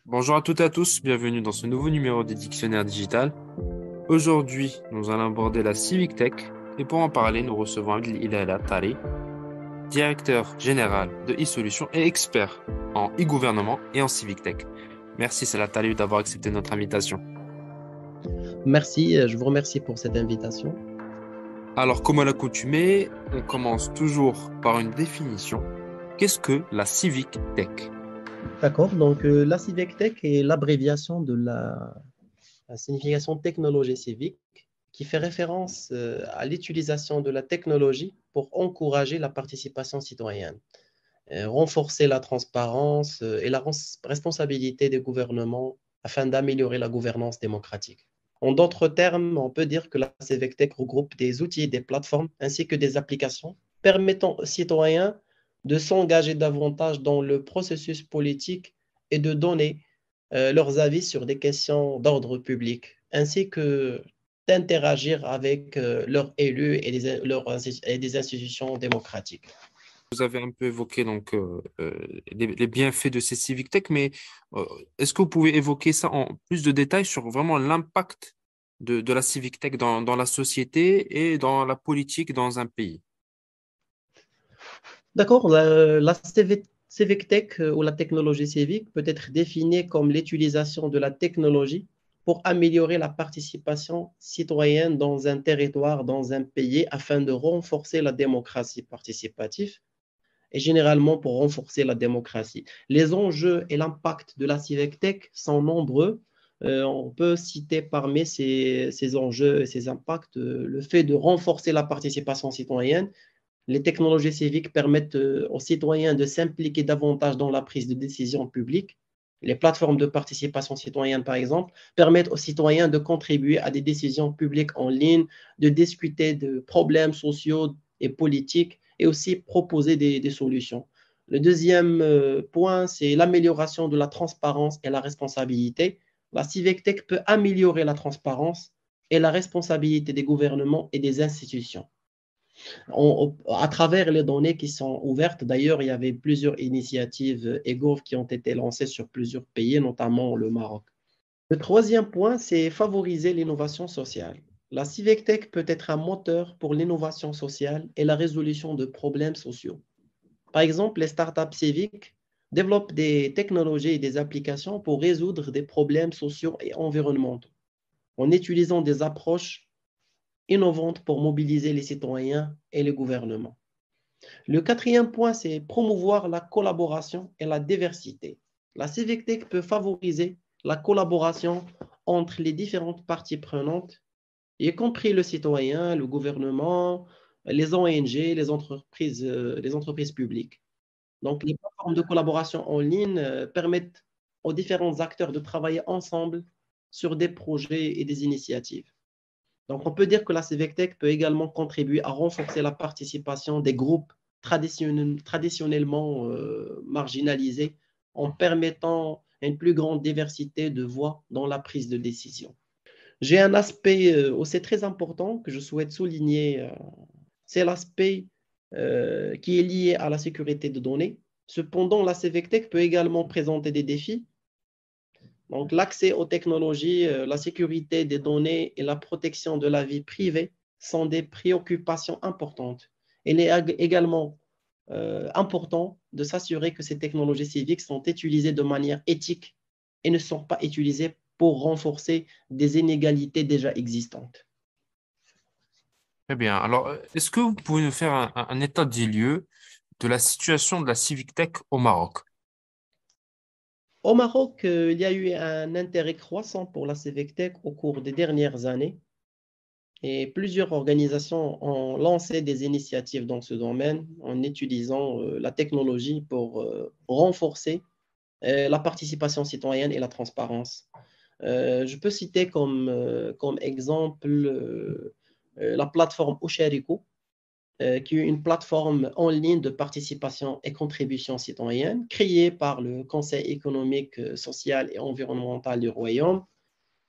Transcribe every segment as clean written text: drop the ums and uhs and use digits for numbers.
Bonjour à toutes et à tous, bienvenue dans ce nouveau numéro des Dictionnaires Digital. Aujourd'hui, nous allons aborder la Civic Tech et pour en parler, nous recevons Abdel Ilala Tari, directeur général de e-Solutions et expert en e-gouvernement et en Civic Tech. Merci Salah Tari d'avoir accepté notre invitation. Merci, je vous remercie pour cette invitation. Alors, comme à l'accoutumée, on commence toujours par une définition. Qu'est-ce que la Civic Tech? D'accord, donc la Civic Tech est l'abréviation de la signification technologie civique qui fait référence à l'utilisation de la technologie pour encourager la participation citoyenne, renforcer la transparence et la responsabilité des gouvernements afin d'améliorer la gouvernance démocratique. En d'autres termes, on peut dire que la Civic Tech regroupe des outils, des plateformes ainsi que des applications permettant aux citoyens de s'engager davantage dans le processus politique et de donner leurs avis sur des questions d'ordre public, ainsi que d'interagir avec leurs élus et et des institutions démocratiques. Vous avez un peu évoqué les bienfaits de ces Civic Tech, mais euh, est-ce que vous pouvez évoquer ça en plus de détails sur vraiment l'impact de la Civic Tech dans la société et dans la politique dans un pays? D'accord, la civic tech ou la technologie civique peut être définie comme l'utilisation de la technologie pour améliorer la participation citoyenne dans un territoire, dans un pays, afin de renforcer la démocratie participative et généralement pour renforcer la démocratie. Les enjeux et l'impact de la civic tech sont nombreux. On peut citer parmi ces enjeux et ces impacts le fait de renforcer la participation citoyenne. Les technologies civiques permettent aux citoyens de s'impliquer davantage dans la prise de décision publique. Les plateformes de participation citoyenne, par exemple, permettent aux citoyens de contribuer à des décisions publiques en ligne, de discuter de problèmes sociaux et politiques et aussi proposer des solutions. Le deuxième point, c'est l'amélioration de la transparence et la responsabilité. La Civic Tech peut améliorer la transparence et la responsabilité des gouvernements et des institutions à travers les données qui sont ouvertes. D'ailleurs, il y avait plusieurs initiatives EGOV qui ont été lancées sur plusieurs pays, notamment le Maroc. Le troisième point, c'est favoriser l'innovation sociale. La Civic Tech peut être un moteur pour l'innovation sociale et la résolution de problèmes sociaux. Par exemple, les startups civiques développent des technologies et des applications pour résoudre des problèmes sociaux et environnementaux en utilisant des approches innovantes pour mobiliser les citoyens et les gouvernements. Le quatrième point, c'est promouvoir la collaboration et la diversité. La Civic Tech peut favoriser la collaboration entre les différentes parties prenantes, y compris le citoyen, le gouvernement, les ONG, les entreprises publiques. Donc, les plateformes de collaboration en ligne permettent aux différents acteurs de travailler ensemble sur des projets et des initiatives. Donc, on peut dire que la Civic Tech peut également contribuer à renforcer la participation des groupes traditionnellement marginalisés en permettant une plus grande diversité de voix dans la prise de décision. J'ai un aspect aussi très important que je souhaite souligner, c'est l'aspect qui est lié à la sécurité de données. Cependant, la Civic Tech peut également présenter des défis. Donc, l'accès aux technologies, la sécurité des données et la protection de la vie privée sont des préoccupations importantes. Il est également important de s'assurer que ces technologies civiques sont utilisées de manière éthique et ne sont pas utilisées pour renforcer des inégalités déjà existantes. Très bien. Alors, est-ce que vous pouvez nous faire un état des lieux de la situation de la Civic Tech au Maroc? Au Maroc, il y a eu un intérêt croissant pour la civic tech au cours des dernières années. Et plusieurs organisations ont lancé des initiatives dans ce domaine en utilisant la technologie pour renforcer la participation citoyenne et la transparence. Je peux citer comme exemple la plateforme Osherico, qui est une plateforme en ligne de participation et contribution citoyenne créée par le Conseil économique, social et environnemental du Royaume.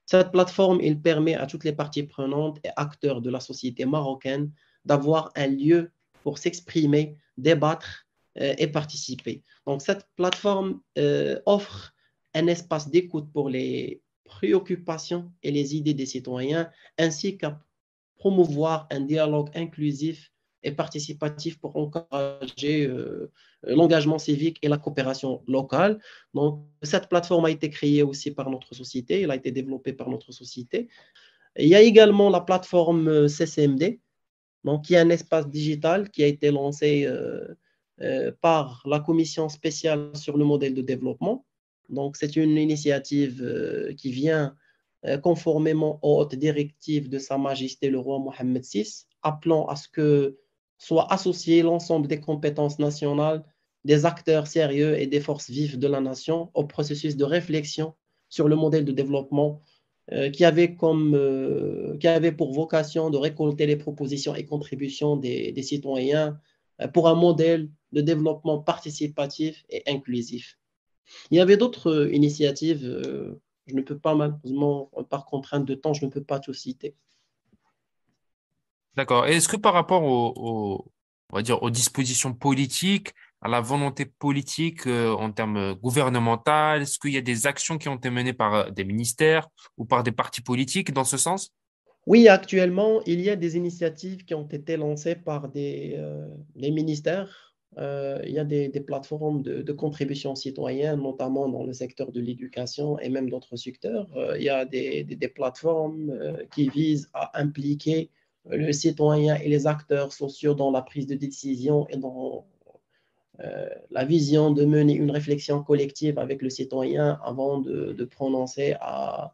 Cette plateforme, il permet à toutes les parties prenantes et acteurs de la société marocaine d'avoir un lieu pour s'exprimer, débattre et participer. Donc, cette plateforme offre un espace d'écoute pour les préoccupations et les idées des citoyens, ainsi qu'à promouvoir un dialogue inclusif et participatif pour encourager l'engagement civique et la coopération locale. Donc, cette plateforme a été créée aussi par notre société, elle a été développée par notre société. Il y a également la plateforme CCMD, donc, qui est un espace digital qui a été lancé par la Commission spéciale sur le modèle de développement. Donc, c'est une initiative qui vient conformément aux hautes directives de Sa Majesté le roi Mohammed VI, appelant à ce que soient associés l'ensemble des compétences nationales, des acteurs sérieux et des forces vives de la nation au processus de réflexion sur le modèle de développement qui avait pour vocation de récolter les propositions et contributions des citoyens pour un modèle de développement participatif et inclusif. Il y avait d'autres initiatives, je ne peux pas malheureusement, par contrainte de temps, je ne peux pas tout citer. D'accord. Et est-ce que par rapport on va dire, aux dispositions politiques, à la volonté politique en termes gouvernementaux, est-ce qu'il y a des actions qui ont été menées par des ministères ou par des partis politiques dans ce sens? Oui, actuellement, il y a des initiatives qui ont été lancées par des ministères. Il y a des plateformes de contribution citoyenne, notamment dans le secteur de l'éducation et même d'autres secteurs. Il y a des plateformes qui visent à impliquer le citoyen et les acteurs sociaux dans la prise de décision et dans la vision de mener une réflexion collective avec le citoyen avant de prononcer à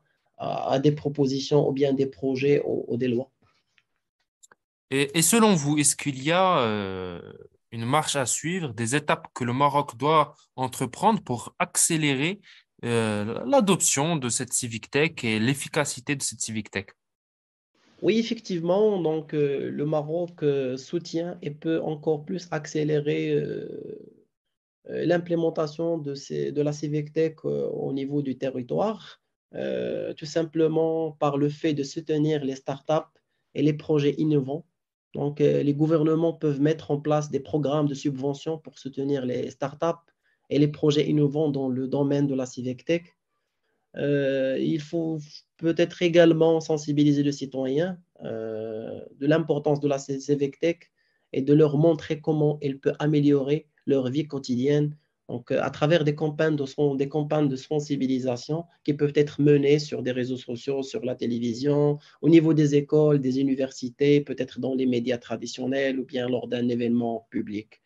des propositions ou bien des projets ou des lois. Et selon vous, est-ce qu'il y a une marche à suivre, des étapes que le Maroc doit entreprendre pour accélérer l'adoption de cette Civic Tech et l'efficacité de cette Civic Tech? Oui, effectivement, donc le Maroc soutient et peut encore plus accélérer l'implémentation de la Civic Tech au niveau du territoire, tout simplement par le fait de soutenir les startups et les projets innovants. Donc, les gouvernements peuvent mettre en place des programmes de subvention pour soutenir les startups et les projets innovants dans le domaine de la Civic Tech. Il faut peut-être également sensibiliser les citoyens de l'importance de la Civic Tech et de leur montrer comment elle peut améliorer leur vie quotidienne. Donc, à travers des campagnes de sensibilisation qui peuvent être menées sur des réseaux sociaux, sur la télévision, au niveau des écoles, des universités, peut-être dans les médias traditionnels ou bien lors d'un événement public.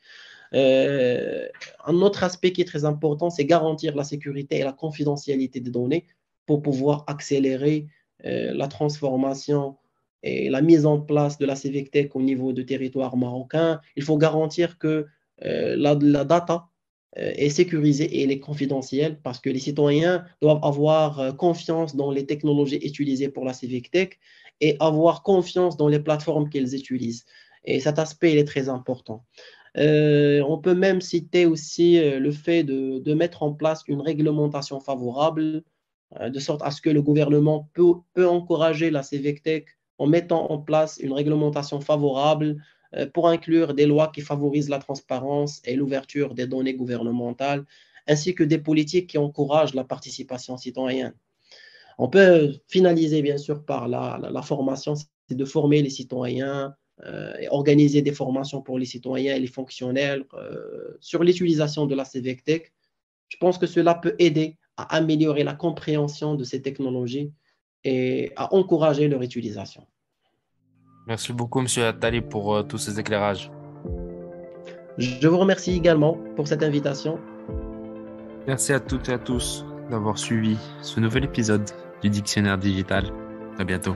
Euh, un autre aspect qui est très important, c'est garantir la sécurité et la confidentialité des données pour pouvoir accélérer la transformation et la mise en place de la Civic Tech au niveau du territoire marocain. Il faut garantir que la data est sécurisée et elle est confidentielle parce que les citoyens doivent avoir confiance dans les technologies utilisées pour la Civic Tech et avoir confiance dans les plateformes qu'elles utilisent. Et cet aspect, il est très important. On peut même citer aussi le fait de mettre en place une réglementation favorable, de sorte à ce que le gouvernement peut encourager la Civic Tech en mettant en place une réglementation favorable pour inclure des lois qui favorisent la transparence et l'ouverture des données gouvernementales, ainsi que des politiques qui encouragent la participation citoyenne. On peut finaliser bien sûr par la formation, c'est de former les citoyens et organiser des formations pour les citoyens et les fonctionnaires sur l'utilisation de la Civic Tech. Je pense que cela peut aider à améliorer la compréhension de ces technologies et à encourager leur utilisation. Merci beaucoup, Monsieur Attali, pour tous ces éclairages. Je vous remercie également pour cette invitation. Merci à toutes et à tous d'avoir suivi ce nouvel épisode du Dictionnaire digital. À bientôt.